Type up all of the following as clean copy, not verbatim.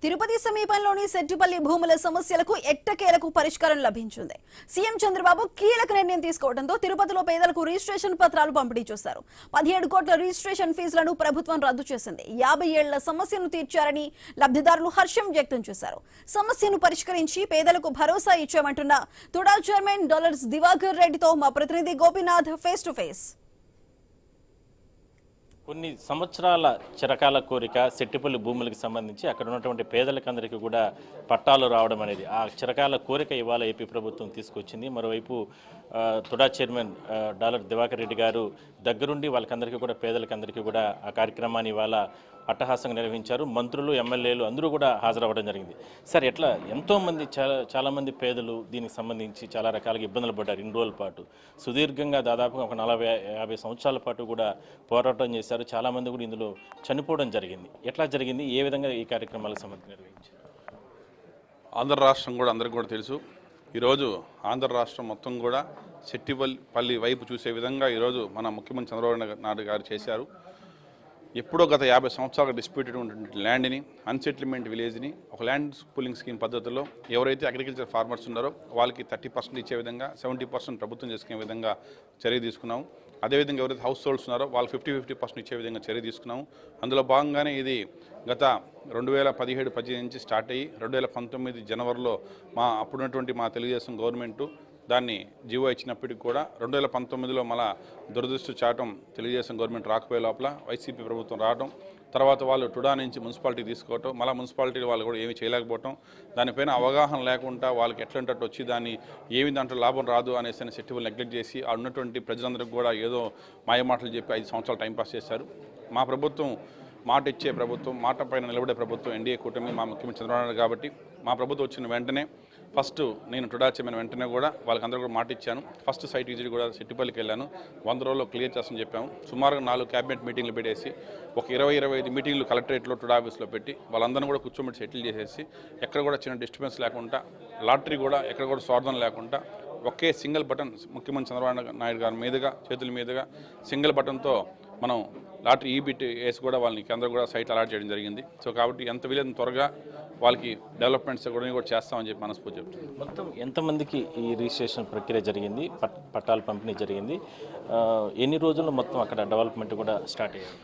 తిరుపతి సమీపంలోని సెట్టిపల్లి భూముల సమస్యలకు ఎట్టకేలకు పరిష్కారం లభించింది. సీఎం చంద్రబాబు కీలక నిర్ణయం తీసుకోవడంతో తిరుపతిలో పేదలకు రిజిస్ట్రేషన్ పత్రాలు పంపిణీ చేశారు. 17 కోట్ల రిజిస్ట్రేషన్ ఫీజులను ప్రభుత్వం రద్దు చేసింది. 50 ఏళ్ల సమస్యను తీర్చారని లబ్ధిదారులు హర్షం వ్యక్తం చేశారు. సమస్యను పరిష్కరించి పేదలకు భరోసా ఇచ్చామంటున్న తుడా చైర్మన్ డాలర్స్ దివాకర్ రెడ్డితో మా ప్రతినిధి గోపీనాథ్ ఫేస్ టు ఫేస్. కొన్ని సంవత్సరాల చిరకాల కోరిక సెట్టిపల్లి భూములకు సంబంధించి అక్కడ ఉన్నటువంటి పేదలకందరికీ కూడా పట్టాలు రావడం అనేది ఆ చిరకాల కోరిక ఇవాళ ఏపీ ప్రభుత్వం తీసుకొచ్చింది. మరోవైపు తుడా చైర్మన్ డాలర్ దివాకర్ రెడ్డి గారు దగ్గరుండి వాళ్ళకందరికీ కూడా పేదలకందరికీ కూడా ఆ కార్యక్రమాన్ని ఇవాళ అట్టహాసంగా నిర్వహించారు. మంత్రులు, ఎమ్మెల్యేలు అందరూ కూడా హాజరవ్వడం జరిగింది. సార్, ఎట్లా ఎంతోమంది చాలామంది పేదలు దీనికి సంబంధించి చాలా రకాలుగా ఇబ్బందులు పడ్డారు. 2 రోజుల పాటు సుదీర్ఘంగా దాదాపుగా ఒక 40-50 సంవత్సరాల పాటు కూడా పోరాటం చేశారు. చాలామంది కూడా ఇందులో చనిపోవడం జరిగింది. ఎట్లా జరిగింది, ఏ విధంగా ఈ కార్యక్రమాలకు సంబంధించి నిర్వహించారు? ఆంధ్ర రాష్ట్రం కూడా అందరికీ కూడా తెలుసు. ఈరోజు ఆంధ్ర రాష్ట్రం మొత్తం కూడా సెట్టిపల్లి వైపు చూసే విధంగా ఈరోజు మన ముఖ్యమంత్రి చంద్రబాబు నాయుడు గారు చేశారు. ఎప్పుడో గత 50 సంవత్సరాలుగా డిస్ప్యూటెడ్ ఉన్నటువంటి ల్యాండ్ని, అన్సెటిల్మెంట్ విలేజ్ని ఒక ల్యాండ్ పూలింగ్ స్కీమ్ పద్ధతిలో ఎవరైతే అగ్రికల్చర్ ఫార్మర్స్ ఉన్నారో వాళ్ళకి 30% ఇచ్చే విధంగా 70% ప్రభుత్వం చేసుకునే విధంగా చర్య తీసుకున్నాము. అదేవిధంగా ఎవరైతే హౌస్ హోల్డ్స్ ఉన్నారో వాళ్ళు 50% ఇచ్చే విధంగా చర్య తీసుకున్నాము. అందులో భాగంగానే ఇది గత 2017-18 నుంచి స్టార్ట్ అయ్యి 2019 జనవరిలో అప్పుడున్నటువంటి మా తెలుగుదేశం గవర్నమెంటు దాన్ని జీవో ఇచ్చినప్పటికీ కూడా 2019లో మళ్ళా దురదృష్ట చాటం తెలుగుదేశం గవర్నమెంట్ రాకపోయే లోపల వైసీపీ ప్రభుత్వం రావడం, తర్వాత వాళ్ళు టుడా నుంచి మున్సిపాలిటీ తీసుకోవటం, మళ్ళీ మున్సిపాలిటీ వాళ్ళు కూడా ఏమీ చేయలేకపోవటం, దానిపైన అవగాహన లేకుండా వాళ్ళకి ఎట్లంటట్టు వచ్చి దాన్ని ఏమి దాంట్లో లాభం రాదు అనేసి సెట్టిపల్లి నెగ్లెక్ట్ చేసి ఆ ఉన్నటువంటి ప్రజలందరికీ కూడా ఏదో మాయమాటలు చెప్పి 5 సంవత్సరాలు టైంపాస్ చేశారు. మా ప్రభుత్వం మాట ఇచ్చే ప్రభుత్వం, మాట పైన నిలబడే ప్రభుత్వం ఎన్డీఏ కూటమి, మా ముఖ్యమంత్రి చంద్రబాబు నాయుడు కాబట్టి మా ప్రభుత్వం వచ్చిన వెంటనే ఫస్ట్ నేను టుడా చైర్మన్ వెంటనే కూడా వాళ్ళకందరూ కూడా మాట ఇచ్చాను. ఫస్ట్ సైట్ విజిట్ కూడా సెట్టిపల్లికి వెళ్ళాను. 100 రోజుల్లో క్లియర్ చేస్తామని చెప్పాము. సుమారుగా 4 క్యాబినెట్ మీటింగ్లు పెట్టేసి ఒక 20-25 మీటింగ్లు కలెక్టరేట్లో టుడా ఆఫీస్లో పెట్టి వాళ్ళందరినీ కూడా కూర్చోబెట్టి సెటిల్ చేసేసి ఎక్కడ కూడా చిన్న డిస్టర్బెన్స్ లేకుండా, లాటరీ కూడా ఎక్కడ కూడా స్వార్థం లేకుండా ఒకే సింగిల్ బటన్ ముఖ్యమంత్రి చంద్రబాబు నాయుడు గారి మీదుగా చేతుల మీదుగా సింగిల్ బటన్తో మనం లాటరీ బిట్ వేసి కూడా వాళ్ళని అందరూ కూడా సైట్ అలాట్ చేయడం జరిగింది. సో కాబట్టి ఎంత వీలైనంత త్వరగా వాళ్ళకి డెవలప్మెంట్స్ కూడా చేస్తామని చెప్పి మనస్ఫూర్తి చెప్తుంది. మొత్తం ఎంతమందికి ఈ రిజిస్ట్రేషన్ ప్రక్రియ జరిగింది, పట్టాల పంపిణీ జరిగింది, ఎన్ని రోజుల్లో మొత్తం అక్కడ డెవలప్మెంట్ కూడా స్టార్ట్ అయ్యింది?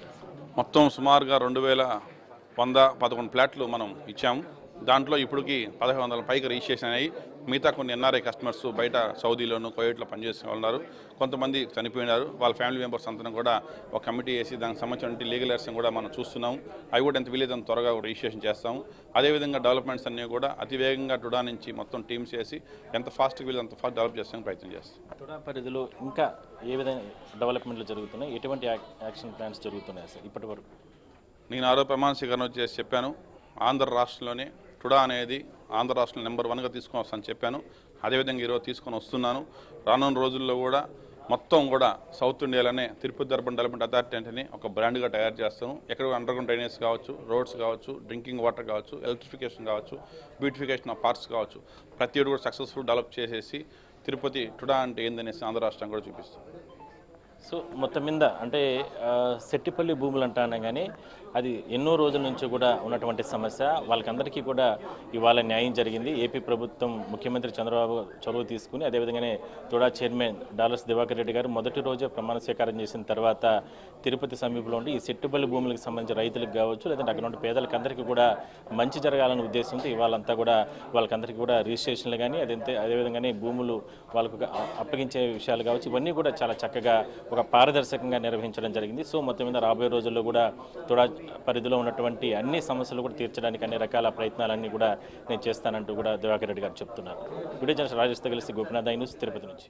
మొత్తం సుమారుగా 2111 ప్లాట్లు మనం ఇచ్చాము. దాంట్లో ఇప్పటికి 1500 పైకి రిజిస్ట్రేషన్ అయ్యి మిగతా కొన్ని ఎన్ఆర్ఐ కస్టమర్స్ బయట సౌదీలోను, కువైట్లో పనిచేసే ఉన్నారు. కొంతమంది చనిపోయినారు. వాళ్ళ ఫ్యామిలీ మెంబర్స్ అంతా కూడా ఒక కమిటీ వేసి దానికి సంబంధించిన లీగల్ ఎర్స్ కూడా మనం చూస్తున్నాము. అవి కూడా ఎంత వీలైతే త్వరగా రిజిస్ట్రేషన్ చేస్తాము. అదేవిధంగా డెవలప్మెంట్స్ అన్నీ కూడా అతి వేగంగా టుడా నుంచి మొత్తం టీమ్స్ వేసి ఎంత ఫాస్ట్గా వీళ్ళు అంత ఫాస్ట్ డెవలప్ చేస్తానికి ప్రయత్నం చేస్తాం. టుడా పరిధిలో ఇంకా ఏ విధంగా డెవలప్మెంట్లు జరుగుతున్నాయి, ఎటువంటి యాక్షన్ ప్లాన్స్ జరుగుతున్నాయి సార్ ఇప్పటి వరకు? నేను ఆరో ప్రమాణ స్వీకరణ చేసి చెప్పాను, ఆంధ్ర రాష్ట్రంలోనే టుడా అనేది ఆంధ్ర రాష్ట్రంలో నెంబర్ 1గా తీసుకొని వస్తానని చెప్పాను. అదేవిధంగా ఈరోజు తీసుకొని వస్తున్నాను. రానున్న రోజుల్లో కూడా మొత్తం కూడా సౌత్ ఇండియాలోనే తిరుపతి అర్బన్ డెవలప్మెంట్ అథారిటీ అంటేనే ఒక బ్రాండ్గా తయారు చేస్తాను. ఎక్కడ అండర్గ్రౌండ్ డ్రైనేజ్ కావచ్చు, రోడ్స్ కావచ్చు, డ్రింకింగ్ వాటర్ కావచ్చు, ఎలక్ట్రిఫికేషన్ కావచ్చు, బ్యూటిఫికేషన్ ఆఫ్ పార్క్స్ కావచ్చు, ప్రతి ఒక్కటి కూడా సక్సెస్ఫుల్ డెవలప్ చేసేసి తిరుపతి టుడా అంటే ఏందనేసి ఆంధ్ర రాష్ట్రం కూడా చూపిస్తాం. సో మొత్తం మీద అంటే సెట్టిపల్లి భూములు అంటానే కానీ అది ఎన్నో రోజుల నుంచి కూడా ఉన్నటువంటి సమస్య. వాళ్ళకందరికీ కూడా ఇవాళ న్యాయం జరిగింది. ఏపీ ప్రభుత్వం ముఖ్యమంత్రి చంద్రబాబు చొరవ తీసుకుని అదేవిధంగానే తుడా చైర్మన్ డాలర్స్ దివాకర్ రెడ్డి గారు మొదటి రోజే ప్రమాణ స్వీకారం చేసిన తర్వాత తిరుపతి సమీపంలో ఉండి ఈ సెట్టిపల్లి భూములకు సంబంధించి రైతులకు కావచ్చు, లేదంటే అక్కడ ఉన్న పేదలకందరికీ కూడా మంచి జరగాలనే ఉద్దేశంతో ఇవాళంతా కూడా వాళ్ళకందరికీ కూడా రిజిస్ట్రేషన్లు కానీ అదేవిధంగానే భూములు వాళ్ళకు అప్పగించే విషయాలు కావచ్చు, ఇవన్నీ కూడా చాలా చక్కగా ఒక పారదర్శకంగా నిర్వహించడం జరిగింది. సో మొత్తం మీద రాబోయే రోజుల్లో కూడా తుడా పరిధిలో ఉన్నటువంటి అన్ని సమస్యలు కూడా తీర్చడానికి అన్ని రకాల ప్రయత్నాలన్నీ కూడా నేను చేస్తానంటూ కూడా దివాకర్ రెడ్డి గారు చెప్తున్నారు. వీడియో జర్నలిస్ట్ రాజేష్తో కలిసి గోపీనాథ్ న్యూస్ తిరుపతి నుంచి.